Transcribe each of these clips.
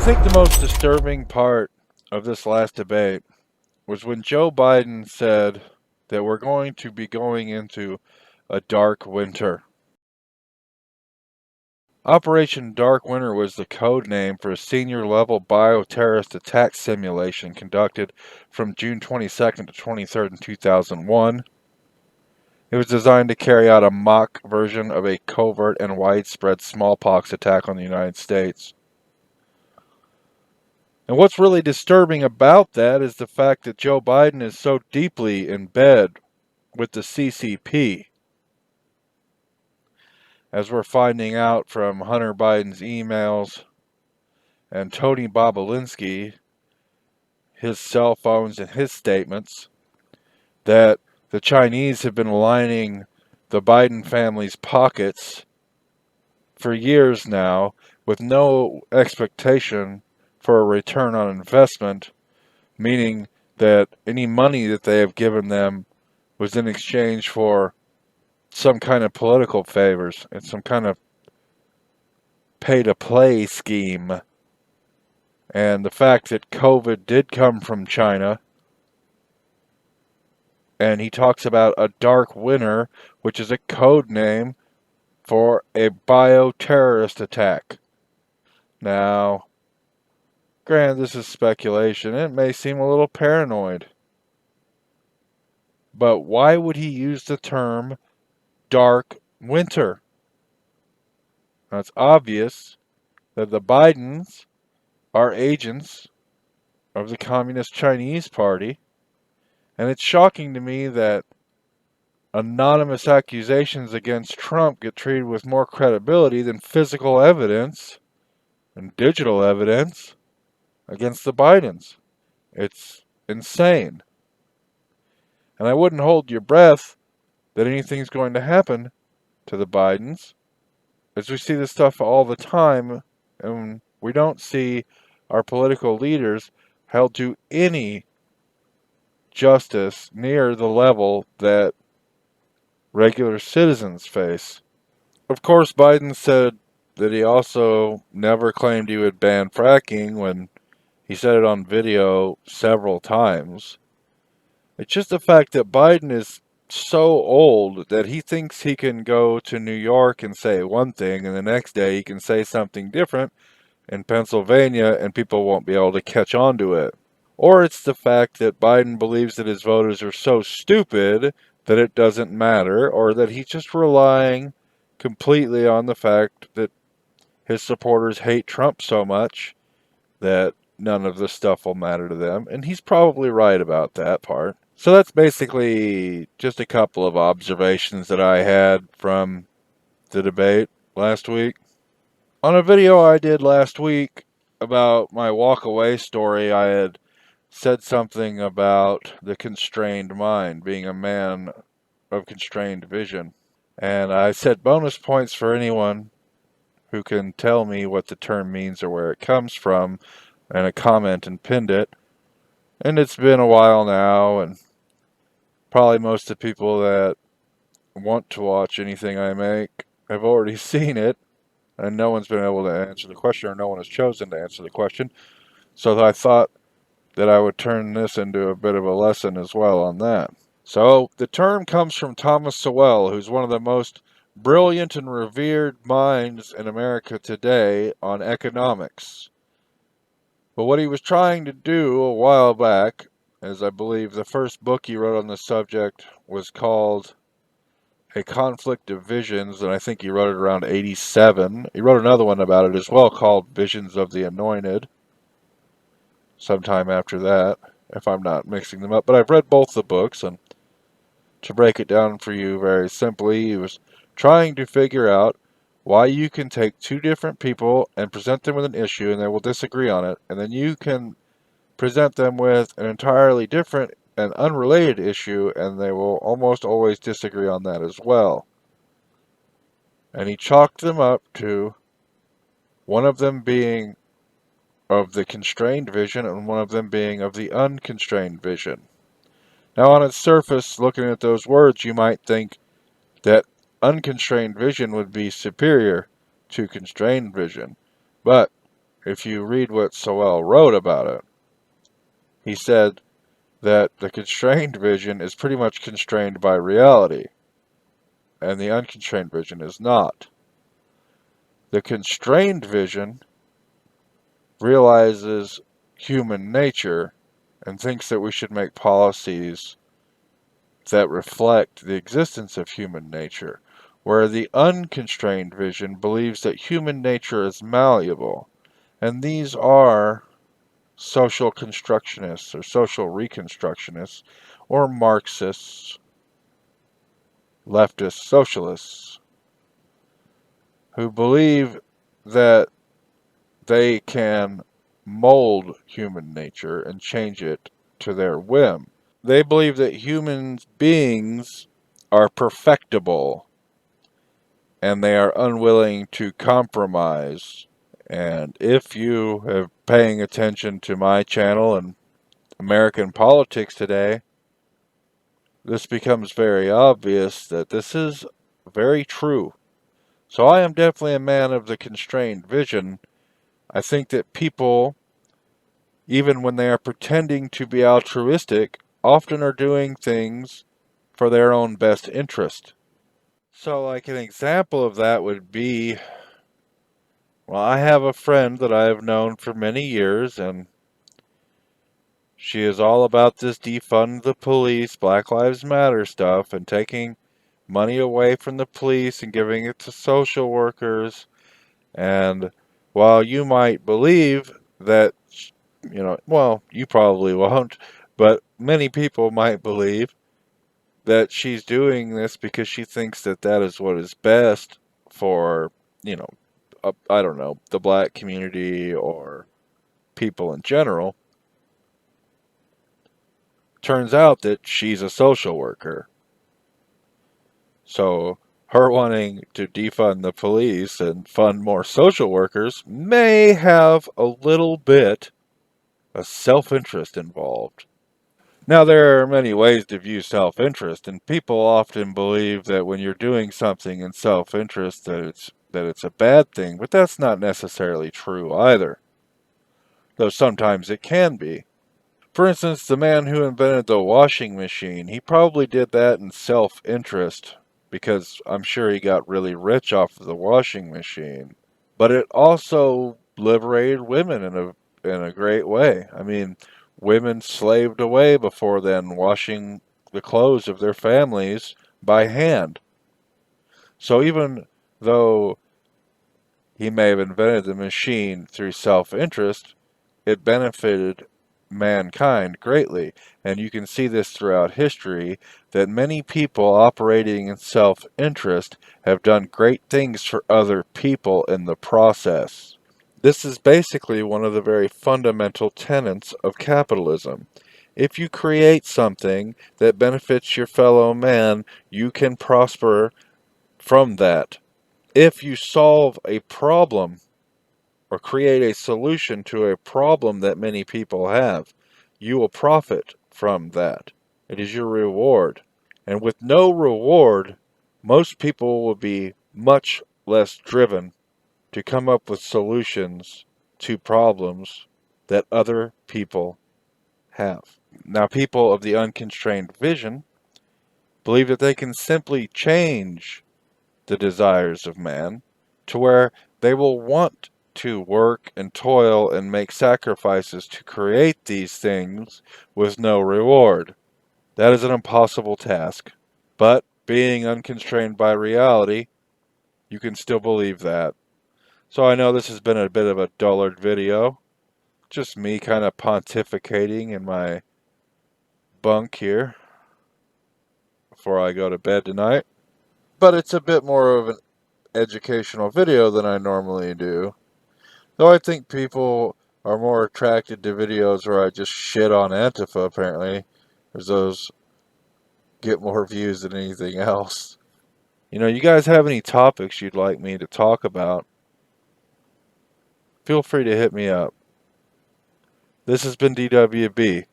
think the most disturbing part of this last debate was when Joe Biden said that we're going to be going into a dark winter. Operation Dark Winter was the code name for a senior level bioterrorist attack simulation conducted from June 22nd to 23rd in 2001. It was designed to carry out a mock version of a covert and widespread smallpox attack on the United States. And what's really disturbing about that is the fact that Joe Biden is so deeply in bed with the CCP. As we're finding out from Hunter Biden's emails and Tony Bobulinski, his cell phones and his statements, that the Chinese have been lining the Biden family's pockets for years now with no expectation for a return on investment, meaning that any money that they have given them was in exchange for some kind of political favors and some kind of pay-to-play scheme. And the fact that COVID did come from China, and he talks about a dark winter, which is a code name for a bioterrorist attack. Now, granted, this is speculation. It may seem a little paranoid. But why would he use the term dark winter? Now, it's obvious that the Bidens are agents of the Communist Chinese Party, and it's shocking to me that anonymous accusations against Trump get treated with more credibility than physical evidence and digital evidence against the Bidens. It's insane. And I wouldn't hold your breath that anything's going to happen to the Bidens, as we see this stuff all the time, and we don't see our political leaders held to any justice near the level that regular citizens face. Of course, Biden said that he also never claimed he would ban fracking when he said it on video several times. It's just the fact that Biden is so old that he thinks he can go to New York and say one thing, and the next day he can say something different in Pennsylvania and people won't be able to catch on to it. Or it's the fact that Biden believes that his voters are so stupid that it doesn't matter, or that he's just relying completely on the fact that his supporters hate Trump so much that none of this stuff will matter to them. And he's probably right about that part. So that's basically just a couple of observations that I had from the debate last week. On a video I did last week about my walk away story, I had said something about the constrained mind, being a man of constrained vision. And I said bonus points for anyone who can tell me what the term means or where it comes from, and a comment and pinned it. And it's been a while now, and probably most of the people that want to watch anything I make have already seen it, and no one's been able to answer the question, or no one has chosen to answer the question. So I thought that I would turn this into a bit of a lesson as well on that. So the term comes from Thomas Sowell, who's one of the most brilliant and revered minds in America today on economics. But what he was trying to do a while back, as I believe the first book he wrote on the subject was called A Conflict of Visions, and I think he wrote it around 87. He wrote another one about it as well called Visions of the Anointed, sometime after that, if I'm not mixing them up. But I've read both the books, and to break it down for you very simply, he was trying to figure out why you can take two different people and present them with an issue and they will disagree on it, and then you can present them with an entirely different and unrelated issue and they will almost always disagree on that as well. And he chalked them up to one of them being of the constrained vision and one of them being of the unconstrained vision. Now, on its surface, looking at those words, you might think that unconstrained vision would be superior to constrained vision. But if you read what Sowell wrote about it, he said that the constrained vision is pretty much constrained by reality, and the unconstrained vision is not. The constrained vision realizes human nature and thinks that we should make policies that reflect the existence of human nature, where the unconstrained vision believes that human nature is malleable. And these are social constructionists or social reconstructionists or Marxists, leftist socialists, who believe that they can mold human nature and change it to their whim. They believe that human beings are perfectible and they are unwilling to compromise. And if you have paying attention to my channel and American politics today, this becomes very obvious that this is very true. So I am definitely a man of the constrained vision. I think that people, even when they are pretending to be altruistic, often are doing things for their own best interest. So like an example of that would be, well, I have a friend that I have known for many years, and she is all about this defund the police, Black Lives Matter stuff, and taking money away from the police and giving it to social workers. And while you might believe that, well, you probably won't, but many people might believe that she's doing this because she thinks that that is what is best for, you know, I don't know, the black community or people in general. Turns out that she's a social worker. So her wanting to defund the police and fund more social workers may have a little bit of self-interest involved. Now, there are many ways to view self-interest, and people often believe that when you're doing something in self-interest that it's a bad thing, but that's not necessarily true either, though sometimes it can be. For instance, the man who invented the washing machine, he probably did that in self-interest because I'm sure he got really rich off of the washing machine. But it also liberated women in a great way. I mean, women slaved away before then, washing the clothes of their families by hand. So even though he may have invented the machine through self-interest, it benefited mankind greatly. And you can see this throughout history, that many people operating in self-interest have done great things for other people in the process. This is basically one of the very fundamental tenets of capitalism. If you create something that benefits your fellow man, you can prosper from that. If you solve a problem or create a solution to a problem that many people have, you will profit from that. It is your reward. And with no reward, most people will be much less driven to come up with solutions to problems that other people have. Now, people of the unconstrained vision believe that they can simply change the desires of man to where they will want to work and toil and make sacrifices to create these things with no reward. That is an impossible task. But being unconstrained by reality, you can still believe that. So I know this has been a bit of a dullard video. Just me kind of pontificating in my bunk here before I go to bed tonight. But it's a bit more of an educational video than I normally do. Though I think people are more attracted to videos where I just shit on Antifa, apparently. Because those get more views than anything else. You guys have any topics you'd like me to talk about? Feel free to hit me up. This has been DWB.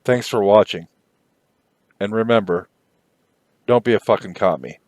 Thanks for watching. And remember, don't be a fucking commie.